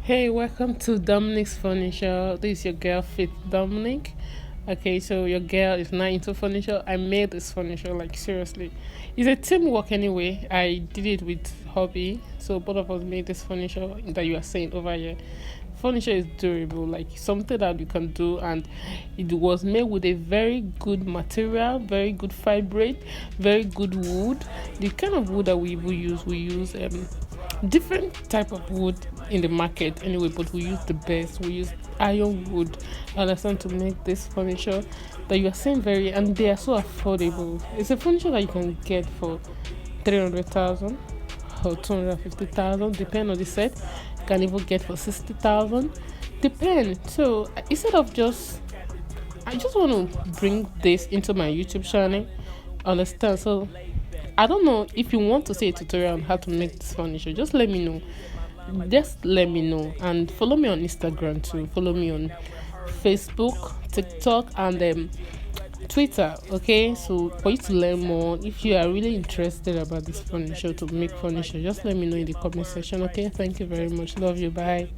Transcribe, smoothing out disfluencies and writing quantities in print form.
Hey, welcome to Dominic's Furniture. This is your girl, Faith Dominic. Okay, so your girl is not into furniture. I made this furniture, like seriously. It's a teamwork anyway. I did it with hobby, so both of us made this furniture that you are seeing over here. Furniture is durable, like something that you can do, and it was made with a very good material, very good fabric, very good wood. The kind of wood that we use different type of wood in the market anyway, but we use the best. We use iron wood, understand, to make this furniture that you are seeing very, and they are so affordable. It's a furniture that you can get for 300,000 or 250,000, depend on the set. You can even get for 60,000, depend. So instead of just, I just want to bring this into my YouTube channel, understand. So I don't know if you want to see a tutorial on how to make this furniture. Just let me know. Just let me know, and follow me on Instagram too. Follow me on Facebook, TikTok, and Twitter. Okay, so for you to learn more, if you are really interested about this furniture, to make furniture, just let me know in the comment section. Okay, thank you very much. Love you. Bye.